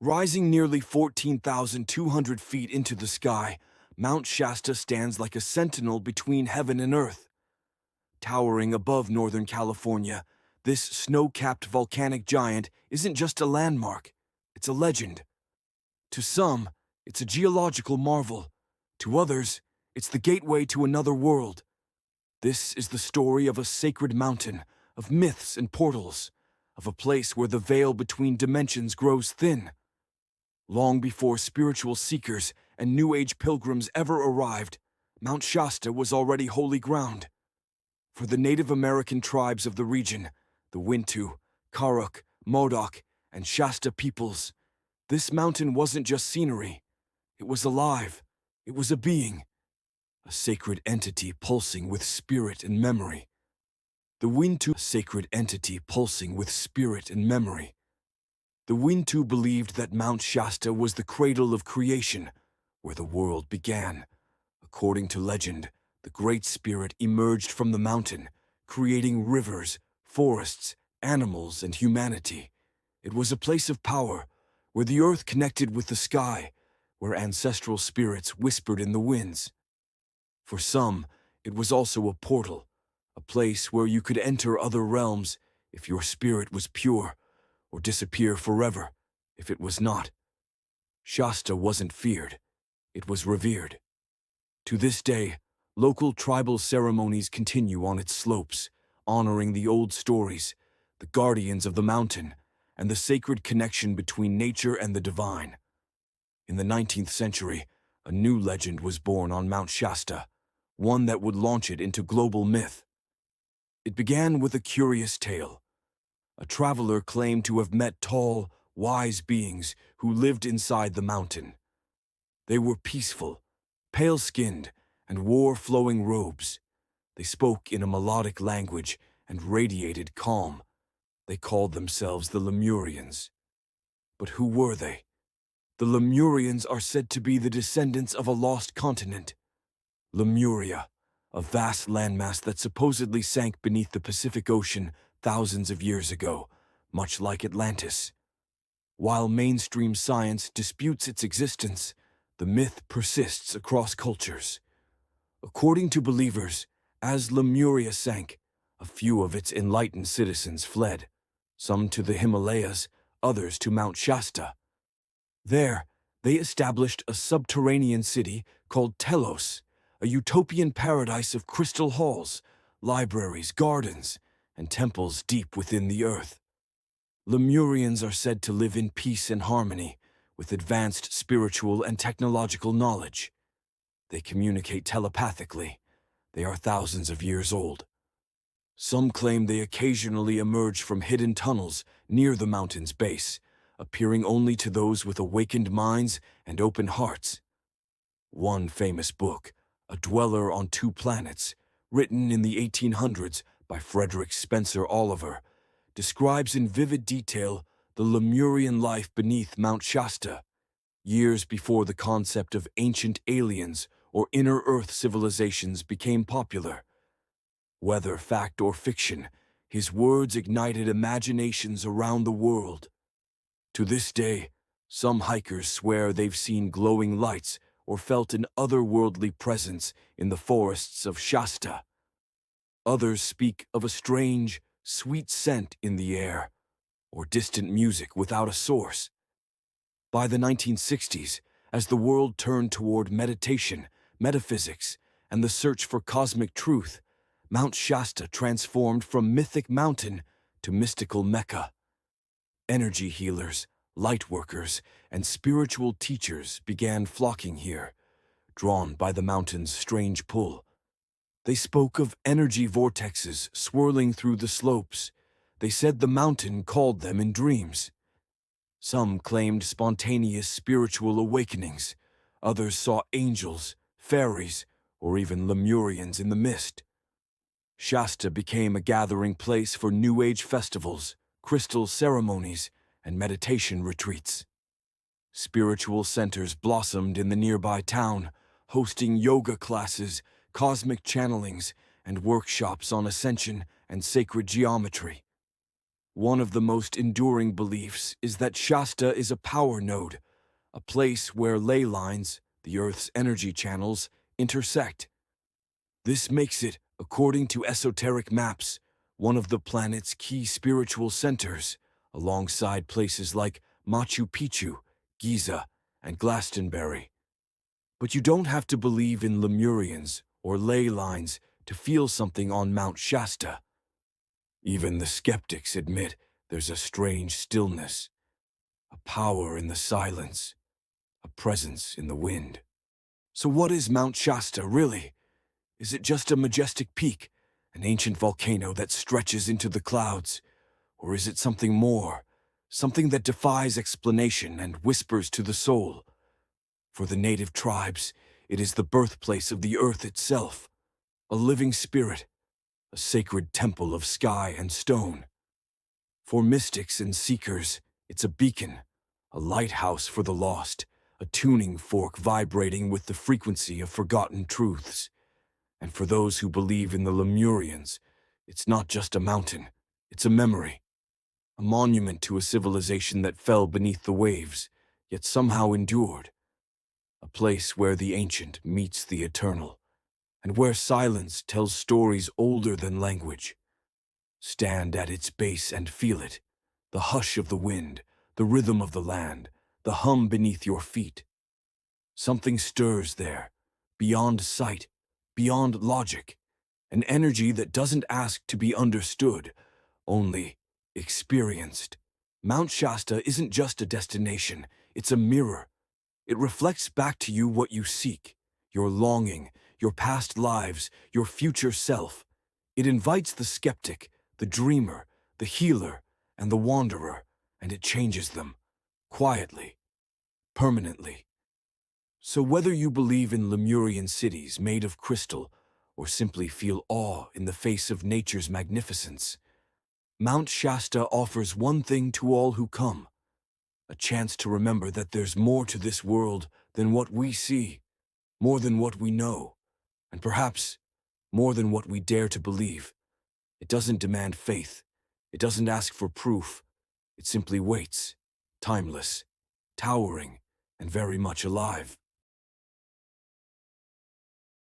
Rising nearly 14,200 feet into the sky, Mount Shasta stands like a sentinel between heaven and earth. Towering above Northern California, this snow-capped volcanic giant isn't just a landmark, it's a legend. To some, it's a geological marvel. To others, it's the gateway to another world. This is the story of a sacred mountain, of myths and portals, of a place where the veil between dimensions grows thin. Long before spiritual seekers and New Age pilgrims ever arrived, Mount Shasta was already holy ground. For the Native American tribes of the region, the Wintu, Karuk, Modoc, and Shasta peoples, this mountain wasn't just scenery. It was alive. It was a being. A sacred entity pulsing with spirit and memory. The Wintu, a sacred entity pulsing with spirit and memory. The Wintu believed that Mount Shasta was the cradle of creation, where the world began. According to legend, the Great Spirit emerged from the mountain, creating rivers, forests, animals, and humanity. It was a place of power, where the earth connected with the sky, where ancestral spirits whispered in the winds. For some, it was also a portal, a place where you could enter other realms if your spirit was pure, or disappear forever if it was not. Shasta wasn't feared, it was revered. To this day, local tribal ceremonies continue on its slopes, honoring the old stories, the guardians of the mountain, and the sacred connection between nature and the divine. In the 19th century, a new legend was born on Mount Shasta, one that would launch it into global myth. It began with a curious tale. A traveler claimed to have met tall, wise beings who lived inside the mountain. They were peaceful, pale-skinned, and wore flowing robes. They spoke in a melodic language and radiated calm. They called themselves the Lemurians. But who were they? The Lemurians are said to be the descendants of a lost continent, Lemuria, a vast landmass that supposedly sank beneath the Pacific Ocean thousands of years ago, much like Atlantis. While mainstream science disputes its existence, the myth persists across cultures. According to believers, as Lemuria sank, a few of its enlightened citizens fled, some to the Himalayas, others to Mount Shasta. There, they established a subterranean city called Telos, a utopian paradise of crystal halls, libraries, gardens, and temples deep within the earth. Lemurians are said to live in peace and harmony, with advanced spiritual and technological knowledge. They communicate telepathically. They are thousands of years old. Some claim they occasionally emerge from hidden tunnels near the mountain's base, appearing only to those with awakened minds and open hearts. One famous book, A Dweller on Two Planets, written in the 1800s by Frederick Spencer Oliver, describes in vivid detail the Lemurian life beneath Mount Shasta, years before the concept of ancient aliens or inner Earth civilizations became popular. Whether fact or fiction, his words ignited imaginations around the world. To this day, some hikers swear they've seen glowing lights or felt an otherworldly presence in the forests of Shasta. Others speak of a strange, sweet scent in the air, or distant music without a source. By the 1960s, as the world turned toward meditation, metaphysics, and the search for cosmic truth, Mount Shasta transformed from mythic mountain to mystical Mecca. Energy healers, light workers, and spiritual teachers began flocking here, drawn by the mountain's strange pull. They spoke of energy vortexes swirling through the slopes. They said the mountain called them in dreams. Some claimed spontaneous spiritual awakenings. Others saw angels, fairies, or even Lemurians in the mist. Shasta became a gathering place for New Age festivals, crystal ceremonies, and meditation retreats. Spiritual centers blossomed in the nearby town, hosting yoga classes, cosmic channelings, and workshops on ascension and sacred geometry. One of the most enduring beliefs is that Shasta is a power node, a place where ley lines, the Earth's energy channels, intersect. This makes it, according to esoteric maps, one of the planet's key spiritual centers, alongside places like Machu Picchu, Giza, and Glastonbury. But you don't have to believe in Lemurians or ley lines to feel something on Mount Shasta. Even the skeptics admit there's a strange stillness, a power in the silence, a presence in the wind. So what is Mount Shasta, really? Is it just a majestic peak, an ancient volcano that stretches into the clouds? Or is it something more, something that defies explanation and whispers to the soul? For the native tribes, it is the birthplace of the earth itself, a living spirit, a sacred temple of sky and stone. For mystics and seekers, it's a beacon, a lighthouse for the lost, a tuning fork vibrating with the frequency of forgotten truths. And for those who believe in the Lemurians, it's not just a mountain, it's a memory, a monument to a civilization that fell beneath the waves, yet somehow endured, a place where the ancient meets the eternal, and where silence tells stories older than language. Stand at its base and feel it, the hush of the wind, the rhythm of the land, the hum beneath your feet. Something stirs there, beyond sight, beyond logic, an energy that doesn't ask to be understood, only experienced. Mount Shasta isn't just a destination, it's a mirror. It reflects back to you what you seek, your longing, your past lives, your future self. It invites the skeptic, the dreamer, the healer, and the wanderer, and it changes them, quietly, permanently. So whether you believe in Lemurian cities made of crystal, or simply feel awe in the face of nature's magnificence, Mount Shasta offers one thing to all who come, a chance to remember that there's more to this world than what we see, more than what we know, and perhaps more than what we dare to believe. It doesn't demand faith. It doesn't ask for proof. It simply waits, timeless, towering, and very much alive.